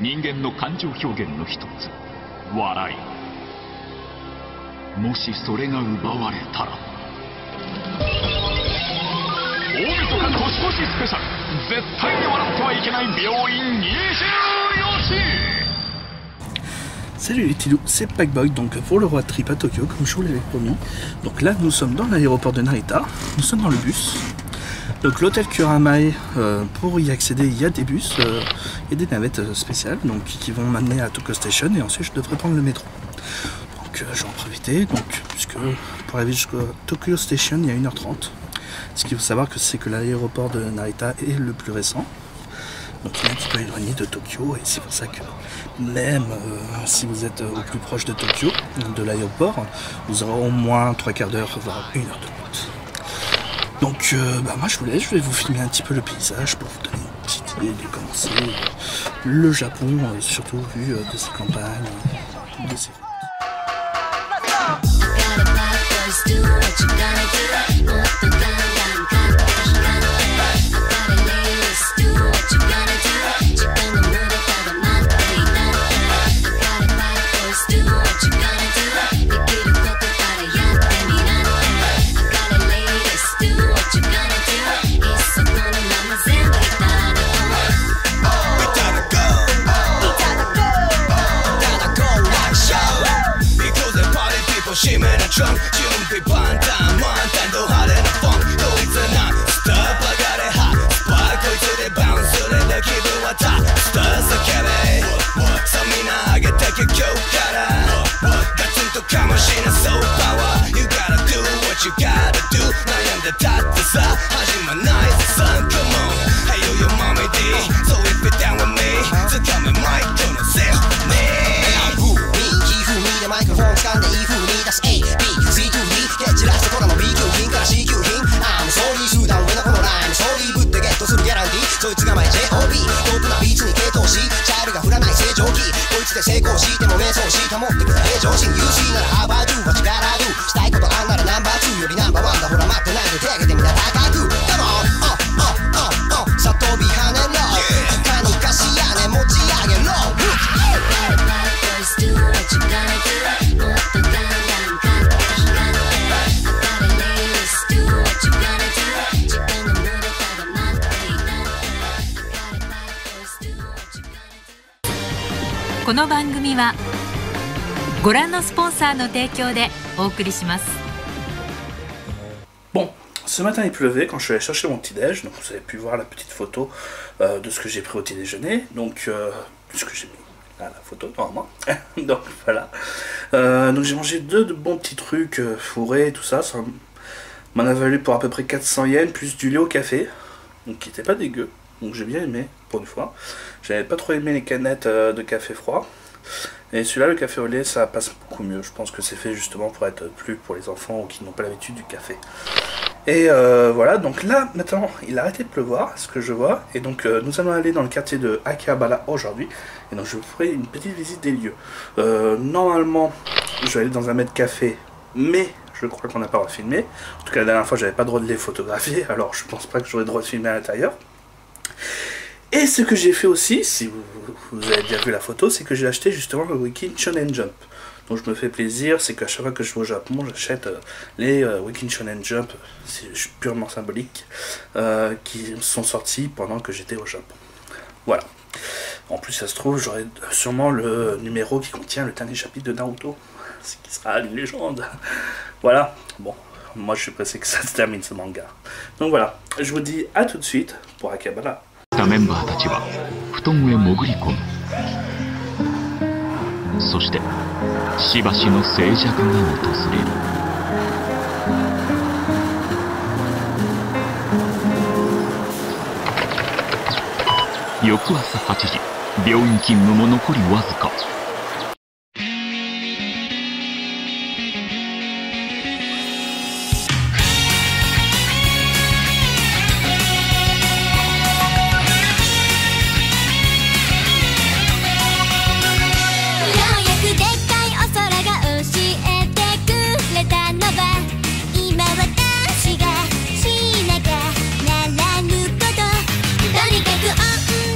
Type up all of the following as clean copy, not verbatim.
人間の感情表現の一つ、笑い。もしそれが奪われたら、大晦日年越しスペシャル、絶対に笑ってはいけない病院24時。Salut les petits loups, c'est Packboy, donc pour le road trip à Tokyo, comme je vous l'avais promis. Donc là, nous sommes dans l'aéroport de Narita, nous sommes dans le bus. Donc l'hôtel Kuramai, pour y accéder, il y a des bus, il y a des navettes spéciales donc, qui vont m'amener à Tokyo Station et ensuite je devrais prendre le métro. Donc je vais en profiter, donc, puisque pour arriver jusqu'à Tokyo Station, il y a 1h30. Ce qu'il faut savoir, c'est que l'aéroport de Narita est le plus récent. Donc il est un petit peu éloigné de Tokyo et c'est pour ça que même si vous êtes au plus proche de Tokyo, de l'aéroport, vous aurez au moins 3/4 d'heure, voire 1 heure de route. Donc moi je vais vous filmer un petit peu le paysage pour vous donner une petite idée de comment c'est le Japon, surtout vu de ses campagnes, de ses routes.この番組はご覧のスポンサーの提供でお送りします。 Bon, ce matin il pleuvait quand je suis allé chercher mon petit déj, donc vous avez pu voir la petite photo de ce que j'ai pris au petit déjeuner, donc ce que j'ai mis là la photo normalement. Donc voilà, donc j'ai mangé deux de bons petits trucs fourrés, tout ça, ça m'en a valu pour à peu près 400 yens plus du lait au café, donc qui était pas dégueu. Donc j'ai bien aimé pour une fois. J'avais pas trop aimé les canettes de café froid. Et celui-là, le café au lait, ça passe beaucoup mieux. Je pense que c'est fait justement pour être plus pour les enfants ou qui n'ont pas l'habitude du café. Et voilà, donc là, maintenant, il a arrêté de pleuvoir, ce que je vois. Et donc nous allons aller dans le quartier de Akihabara aujourd'hui. Et donc je vous ferai une petite visite des lieux. Normalement, je vais aller dans un maître café, mais je crois qu'on n'a pas le droit de filmer. En tout cas, la dernière fois, j'avais pas le droit de les photographier. Alors je pense pas que j'aurai le droit de filmer à l'intérieur. Et ce que j'ai fait aussi, si vous avez déjà vu la photo, c'est que j'ai acheté justement le Weekend Shonen Jump. Donc je me fais plaisir, c'est qu'à chaque fois que je vais au Japon, j'achète les Weekend Shonen Jump, c'est purement symbolique, qui sont sortis pendant que j'étais au Japon. Voilà. En plus, ça se trouve, j'aurai sûrement le numéro qui contient le dernier chapitre de Naruto, ce qui sera une légende. Voilà. Bon, moi je suis pressé que ça se termine ce manga. Donc voilà, je vous dis à tout de suite pour Akihabara. メンバーたちは布団へ潜り込む。そしてしばしの静寂が訪れる。翌朝8時、病院勤務も残りわずか。とにかく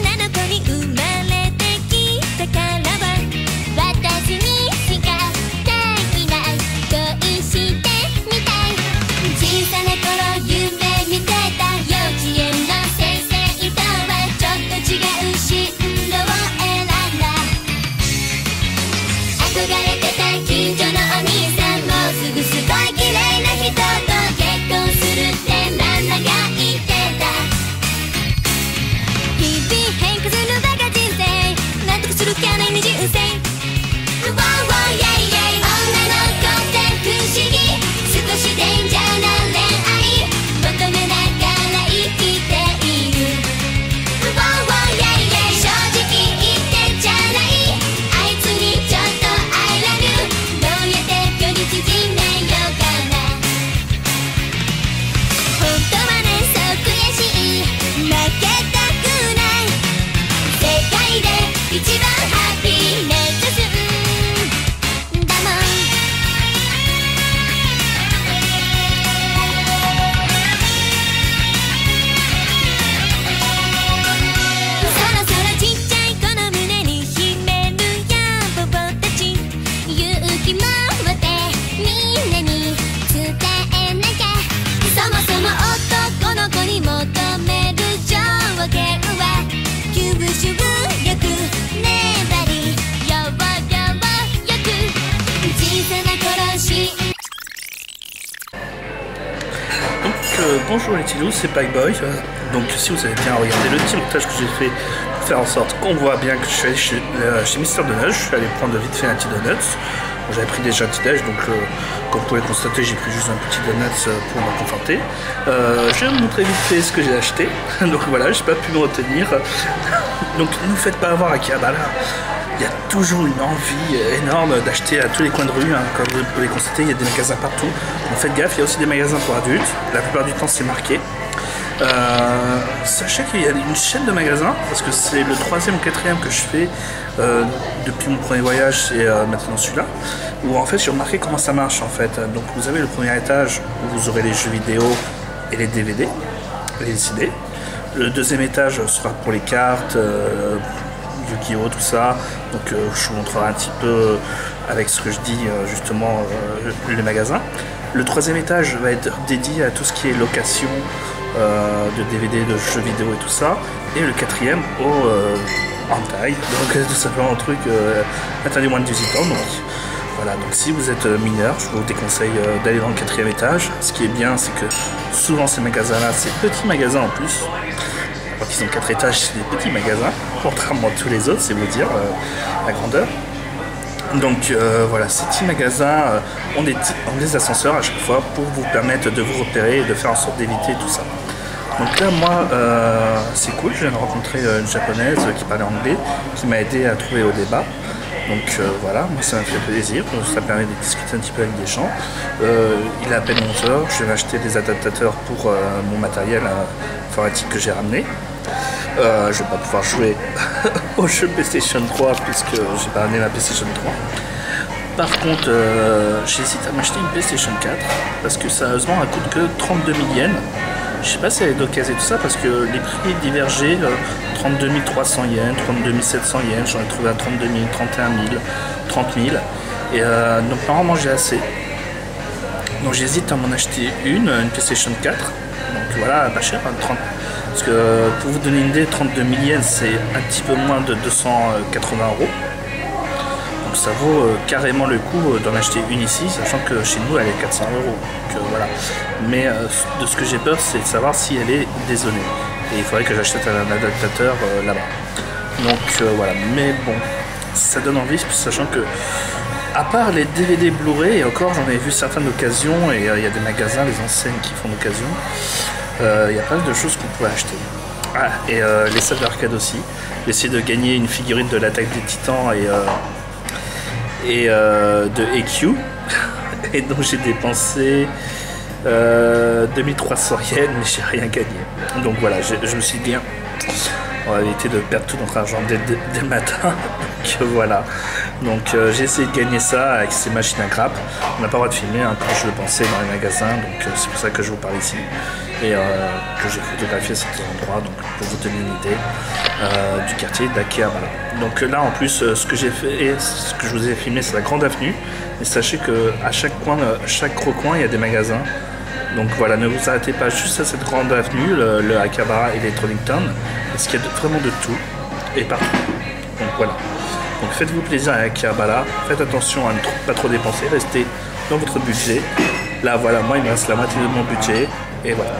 女の子に生まれてき Bonjour les Tilous, c'est Pike-Boy. Donc si vous avez bien regardé le petit montage que j'ai fait pour faire en sorte qu'on voit bien que je suis allé chez Mister Donuts, je suis allé prendre vite fait un petit donuts. J'avais pris déjà un petit déj, donc comme vous pouvez le constater, j'ai pris juste un petit donuts pour me conforter. Je vais vous montrer vite fait ce que j'ai acheté. Donc voilà, j'ai pas pu me retenir. Donc ne vous faites pas avoir à Akihabara. Il y a toujours une envie énorme d'acheter à tous les coins de rue, hein. Comme vous pouvez le constater, il y a des magasins partout. Donc faites gaffe, il y a aussi des magasins pour adultes. La plupart du temps, c'est marqué. Sachez qu'il y a une chaîne de magasins, parce que c'est le 3e ou 4e que je fais depuis mon premier voyage, et maintenant celui-là, où en fait j'ai remarqué comment ça marche en fait. Donc vous avez le premier étage où vous aurez les jeux vidéo et les DVD, les CD. Le deuxième étage sera pour les cartes, Yu-Gi-Oh, tout ça. Donc je vous montrerai un petit peu avec ce que je dis justement les magasins. Le troisième étage va être dédié à tout ce qui est location de DVD, de jeux vidéo et tout ça. Et le quatrième au hentai, donc tout simplement un truc interdit moins de 18 ans. Donc voilà, donc si vous êtes mineur, je vous déconseille d'aller dans le quatrième étage. Ce qui est bien, c'est que souvent ces magasins-là, c'est petits magasins en plus. Alors qu'ils ont 4 étages, c'est des petits magasins, contrairement à tous les autres, c'est vous dire la grandeur. Donc voilà, ces petits magasins ont des ascenseurs à chaque fois pour vous permettre de vous repérer et de faire en sorte d'éviter tout ça. Donc là, moi, c'est cool, je viens de rencontrer une japonaise qui parlait anglais, qui m'a aidé à trouver au débat. Donc voilà, moi ça m'a fait plaisir, ça permet de discuter un petit peu avec des gens. Il est à peine 11 h, je vais acheter des adaptateurs pour mon matériel informatique que j'ai ramené. Je vais pas pouvoir jouer au jeu PlayStation 3 puisque j'ai pas ramené ma PlayStation 3. Par contre, j'hésite à m'acheter une PlayStation 4 parce que sérieusement elle coûte que 32 000 yens. Je sais pas si elle est d'occasion et tout ça parce que les prix divergeaient, 32 300 yens, 32 700 yens, j'en ai trouvé à 32 000, 31 000, 30 000. Et donc normalement j'ai assez. Donc j'hésite à m'en acheter une PlayStation 4. Donc voilà, pas cher, 30. Parce que pour vous donner une idée, 32 000 yens c'est un petit peu moins de 280 €. Donc ça vaut carrément le coup d'en acheter une ici, sachant que chez nous elle est 400 €. Donc voilà. Mais de ce que j'ai peur, c'est de savoir si elle est dézonée. Et il faudrait que j'achète un adaptateur là-bas. Donc voilà. Mais bon, ça donne envie, sachant que à part les DVD Blu-ray, et encore j'en ai vu certains d'occasion, et il y a des magasins, des enseignes qui font d'occasion. Il y a pas mal de choses qu'on pourrait acheter. Ah, et les salles d'arcade aussi. J'ai essayé de gagner une figurine de l'Attaque des Titans et de EQ. Et donc j'ai dépensé 2300 yens, mais j'ai rien gagné. Donc voilà, je me suis dit bien, on va éviter de perdre tout notre argent dès le matin. Donc voilà. Donc j'ai essayé de gagner ça avec ces machines à grappe. On n'a pas le droit de filmer hein, comme je le pensais dans les magasins, donc c'est pour ça que je vous parle ici. Et que j'ai photographié cet endroit, donc pour vous donner une idée du quartier d'Akihabara. Donc là en plus ce que j'ai fait et ce que je vous ai filmé c'est la grande avenue. Et sachez que à chaque recoin il y a des magasins. Donc voilà, ne vous arrêtez pas juste à cette grande avenue, le Akihabara Electronic Town, parce qu'il y a vraiment de tout et partout. Donc voilà. Donc faites-vous plaisir à Akihabara, faites attention à ne pas trop dépenser, restez dans votre budget. Là voilà, moi il me reste la moitié de mon budget et voilà.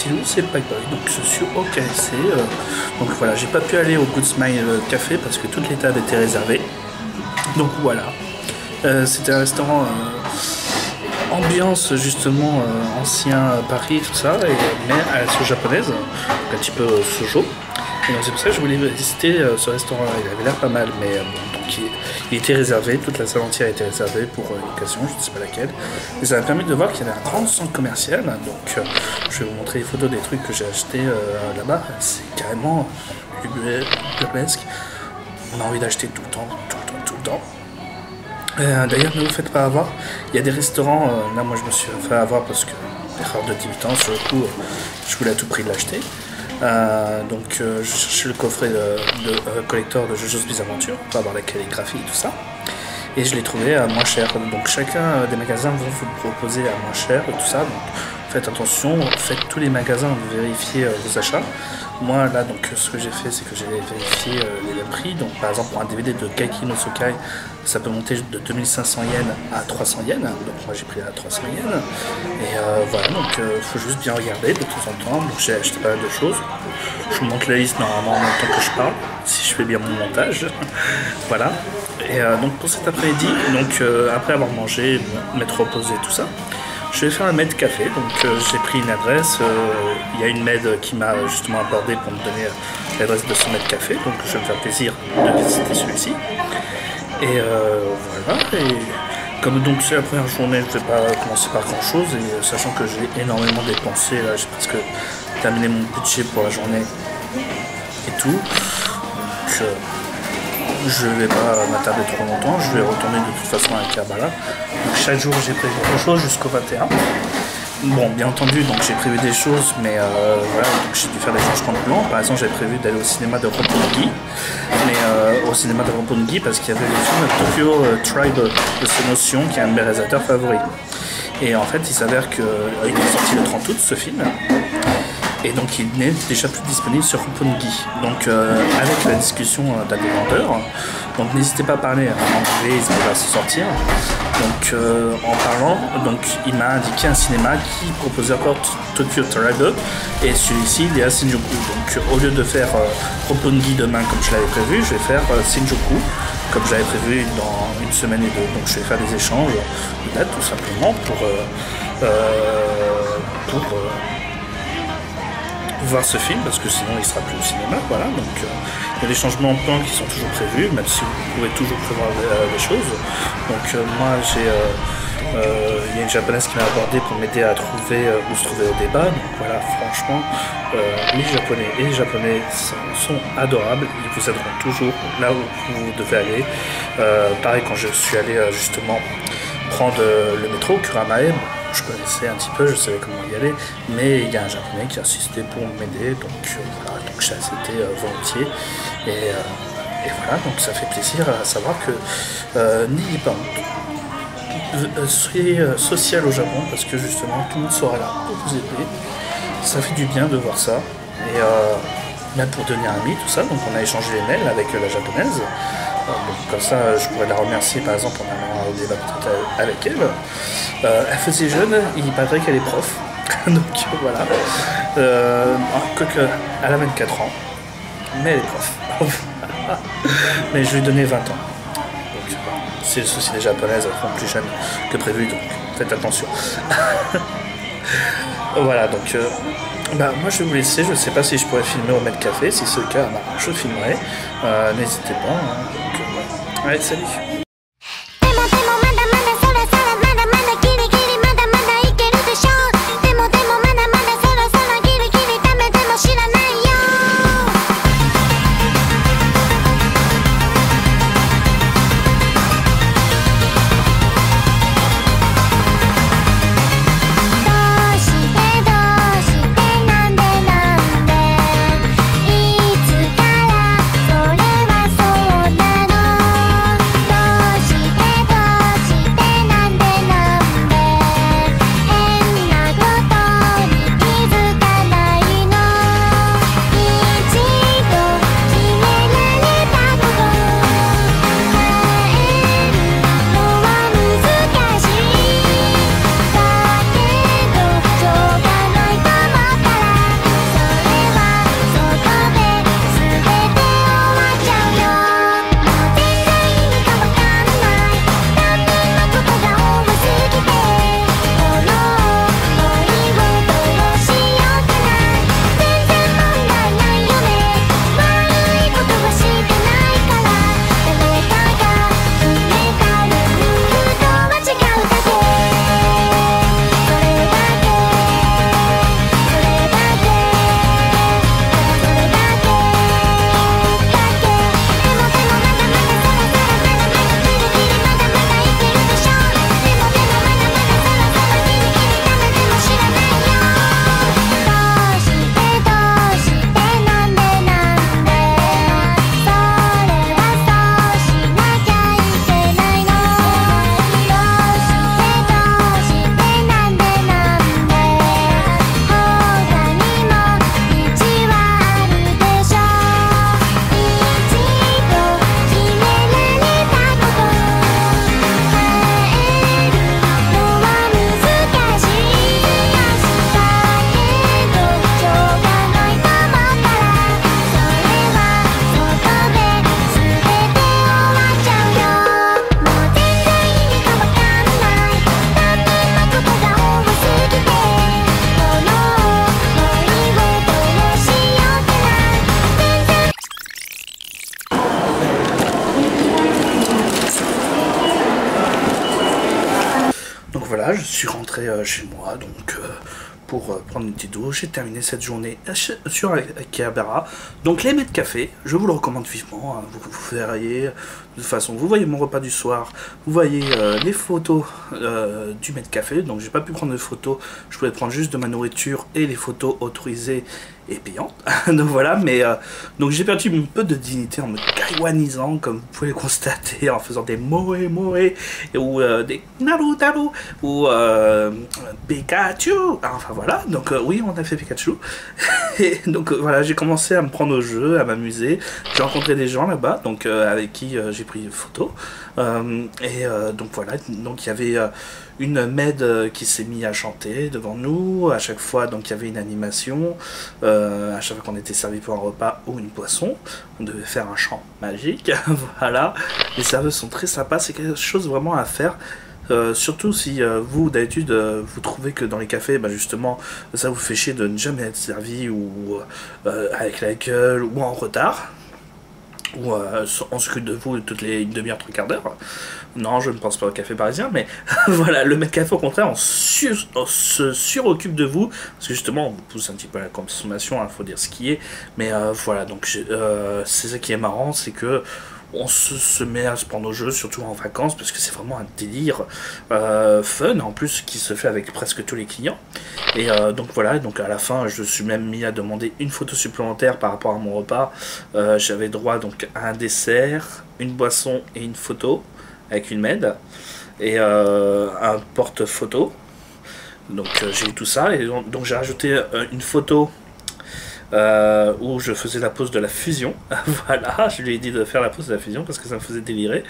c'est où? C'est Pike Boy, donc je suis au KFC. Donc voilà, j'ai pas pu aller au Good Smile Café parce que toute les tables étaient réservées. Donc voilà, c'était un restaurant ambiance justement ancien Paris, tout ça, mais à la sauce japonaise, donc un petit peu sojo. Et donc c'est pour ça que je voulais visiter ce restaurant-là. Il avait l'air pas mal, mais bon, donc il était réservé, toute la salle entière était réservée pour une occasion, je ne sais pas laquelle. Et ça m'a permis de voir qu'il y avait un grand centre commercial. Donc je vais vous montrer les photos des trucs que j'ai achetés là-bas. C'est carrément ubuesque. On a envie d'acheter tout le temps, tout le temps. D'ailleurs, ne vous faites pas avoir. Il y a des restaurants, là moi je me suis fait avoir parce que, erreur de débutant, sur le coup, je voulais à tout prix l'acheter. Donc je cherchais le coffret de collector de JoJo's Bizarre Adventure pour avoir la calligraphie et tout ça. Et je l'ai trouvé à moins cher. Donc chacun des magasins vont vous le proposer à moins cher et tout ça. Donc faites attention, faites tous les magasins vérifier vos achats. Moi là donc ce que j'ai fait c'est que j'ai vérifié les prix. Donc par exemple pour un DVD de Kaiki no Sokai, ça peut monter de 2500 yens à 300 yens. Donc moi j'ai pris à 300 yens. Et voilà, donc faut juste bien regarder de temps en temps. Donc j'ai acheté pas mal de choses. Je vous montre la liste normalement en même temps que je parle, si je fais bien mon montage. Voilà. Et donc pour cet après-midi, donc après avoir mangé, m'être reposé, tout ça, je vais faire un med café. Donc j'ai pris une adresse. Il y a une med qui m'a justement abordé pour me donner l'adresse de ce med café. Donc je vais me faire plaisir de visiter celui-ci. Et voilà. Et comme donc c'est la première journée, je ne vais pas commencer par grand chose. Et sachant que j'ai énormément dépensé, là j'ai presque terminé mon budget pour la journée et tout. Donc je vais pas m'attarder trop longtemps, je vais retourner de toute façon à Kerbala. Donc chaque jour j'ai prévu quelque chose jusqu'au 21. Bon, bien entendu, donc j'ai prévu des choses, mais voilà, donc j'ai dû faire des changements de plan. Par exemple, j'avais prévu d'aller au cinéma de Roppongi, mais au cinéma de Roppongi parce qu'il y avait le film Tokyo Tribe de Sénotion, qui est un de mes réalisateurs favoris. Et en fait, il s'avère qu'il est sorti le 30 août ce film. Et donc il n'est déjà plus disponible sur Roppongi. Donc avec la discussion d'un des vendeurs, donc n'hésitez pas à parler en anglais, il va se sortir. Donc en parlant, donc il m'a indiqué un cinéma qui proposait encore Tokyo Tribe et celui-ci il est à Shinjuku. Donc au lieu de faire Roppongi demain comme je l'avais prévu, je vais faire Shinjuku comme j'avais prévu dans une semaine et deux. Donc je vais faire des échanges de date tout simplement pour voir ce film parce que sinon il sera plus au cinéma. Voilà, donc il y a des changements de plan qui sont toujours prévus, même si vous pouvez toujours prévoir des choses. Donc moi j'ai il y a une japonaise qui m'a abordé pour m'aider à trouver où se trouvait au débat. Donc voilà, franchement les japonais et les japonais sont adorables, ils vous aideront toujours là où vous devez aller. Pareil, quand je suis allé justement prendre le métro Kuramae, je connaissais un petit peu, je savais comment y aller, mais il y a un japonais qui a insisté pour m'aider, donc voilà, donc j'ai accepté volontiers, et voilà, donc ça fait plaisir à savoir que n'ayez pas honte, soyez social au Japon, parce que justement tout le monde sera là pour vous aider, ça fait du bien de voir ça, et même pour devenir amis, tout ça, donc on a échangé les mails avec la japonaise. Donc, comme ça, je pourrais la remercier par exemple en allant au débat avec elle. Elle faisait jeune, il paraît qu'elle est prof. Donc voilà. Quoique, elle a 24 ans, mais elle est prof. Mais je lui ai donné 20 ans. Donc c'est le souci des japonaises, elles seront plus jeunes que prévu, donc faites attention. Voilà, donc moi je vais vous laisser, je ne sais pas si je pourrais filmer au Med Café, si c'est le cas, je filmerai, n'hésitez pas, donc, allez, salut. voilà, je suis rentré chez moi, donc pour prendre une petite douche. J'ai terminé cette journée sur Akihabara. Donc les mètres café, je vous le recommande vivement, hein. Vous verriez, de toute façon, vous voyez mon repas du soir, vous voyez les photos du mètre café. Donc j'ai pas pu prendre de photos, je pouvais prendre juste de ma nourriture et les photos autorisées et payantes. Donc voilà, mais donc j'ai perdu un peu de dignité en me taïwanisant, comme vous pouvez le constater, en faisant des moe ou des naru ou Pikachu. Enfin voilà, donc oui, on a fait Pikachu. Et donc voilà, j'ai commencé à me prendre au jeu, à m'amuser. J'ai rencontré des gens là-bas, donc avec qui j'ai pris une photo. Donc voilà, donc il y avait une med qui s'est mise à chanter devant nous. À chaque fois, donc il y avait une animation. À chaque fois qu'on était servi pour un repas ou une boisson, on devait faire un chant magique. Voilà, les serveuses sont très sympas. C'est quelque chose vraiment à faire. Surtout si vous d'habitude vous trouvez que dans les cafés justement ça vous fait chier de ne jamais être servi ou avec la gueule ou en retard ou on s'occupe de vous toutes les une demi-heure, 3 quarts d'heure. Non, je ne pense pas au café parisien, mais voilà, le mec café au contraire on se suroccupe de vous parce que justement on vous pousse un petit peu à la consommation, faut dire ce qui est, mais voilà, donc c'est ça qui est marrant, c'est que on se met à se prendre au jeu, surtout en vacances, parce que c'est vraiment un délire fun, en plus, qui se fait avec presque tous les clients. Et donc voilà, donc à la fin, je suis même mis à demander une photo supplémentaire par rapport à mon repas. J'avais droit donc à un dessert, une boisson et une photo, avec une med, et un porte-photo. Donc j'ai eu tout ça, et donc j'ai rajouté une photo où je faisais la pose de la fusion. Voilà, je lui ai dit de faire la pose de la fusion parce que ça me faisait délirer,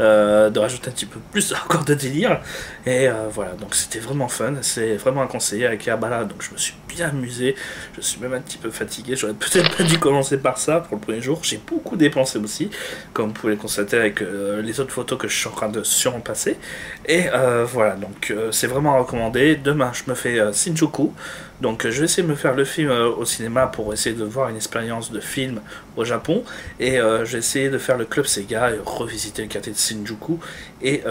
de rajouter un petit peu plus encore de délire, et voilà, donc c'était vraiment fun, c'est vraiment à conseiller avec Akihabara. Donc je me suis bien amusé, je suis même un petit peu fatigué, j'aurais peut-être pas dû commencer par ça pour le premier jour, j'ai beaucoup dépensé aussi, comme vous pouvez le constater avec les autres photos que je suis en train de surpasser, et voilà, donc c'est vraiment recommandé. Demain je me fais Shinjuku, donc je vais essayer de me faire le film au cinéma pour essayer de voir une expérience de film au Japon, et je vais essayer de faire le club Sega et revisiter le quartier de Shinjuku, et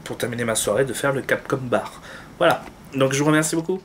pour terminer ma soirée de faire le Capcom Bar. Voilà, donc je vous remercie beaucoup.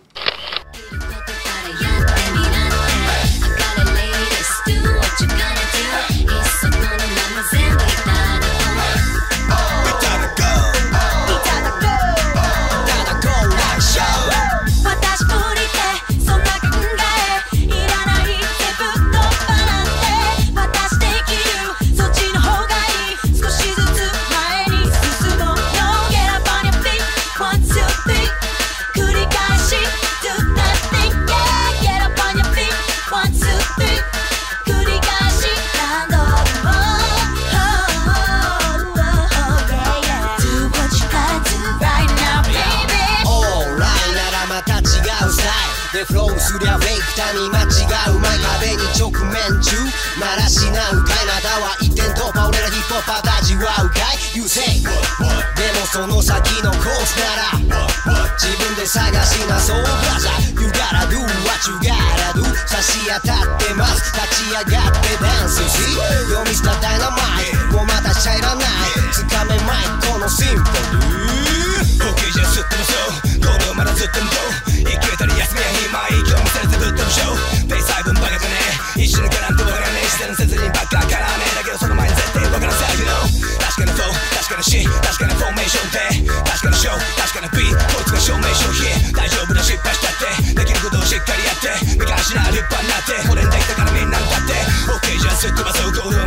フローすりゃフェイク他に間違う前壁に直面中まらしなんかいまだは一点突破俺らヒップホッパーたちはうかい You say でもその先のコースなら自分で探しなそうブラザー You gotta do what you gotta do 差し当たってます立ち上がってダンス See 読み捨たダイナマイトもうまたしちゃいらないつかめマイクこのシンプル OK じゃすってもそうこれをまだずっとも生きたり休みや暇息を見せてぶっ飛ぶショーペイ細分バカじゃねえ一緒に絡んでわからねえ視線せずにばっか絡めだけどその前に絶対わからんさけど確かなフォー確かなシーン確かなフォーメーションで確かなショー確かなビートこいつが証明書here大丈夫だ失敗したってできることをしっかりやって昔な立派になって俺にできたからみんなだって OK じゃすっ飛ばそうゴールを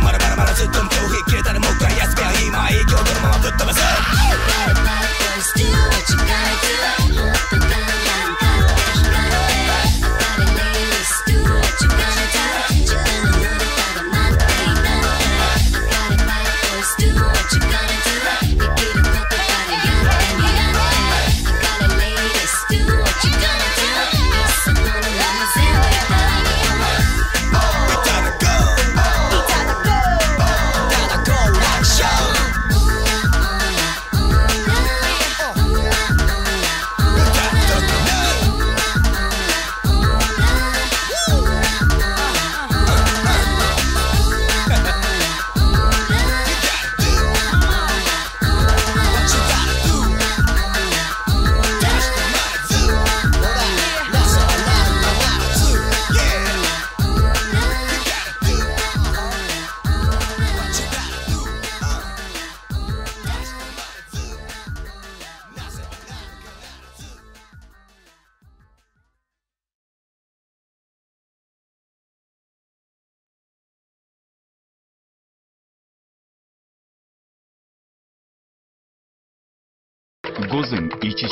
午前1時、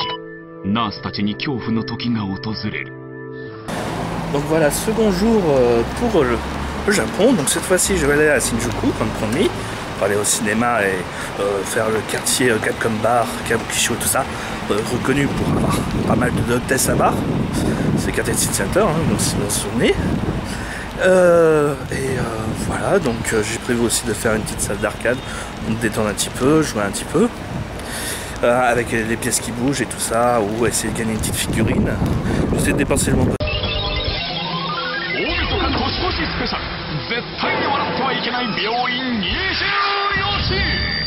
ナースたちに恐怖の時が訪れる。 Donc voilà, second jour pour le Japon. Donc cette fois-ci, je vais aller à Shinjuku, comme promis, pour aller au cinéma et faire le quartier Capcom Bar, Kabukicho, tout ça, reconnu pour avoir pas mal d'hôtesses à bar. C'est le quartier de City Center, hein, donc si vous vous souvenez. Voilà, donc j'ai prévu aussi de faire une petite salle d'arcade, me détendre un petit peu, jouer un petit peu. Avec les pièces qui bougent et tout ça, ou essayer de gagner une petite figurine. J'essaie de dépenser le moins possible. 大晦日年越しスペシャル、絶対に笑ってはいけない病院24時。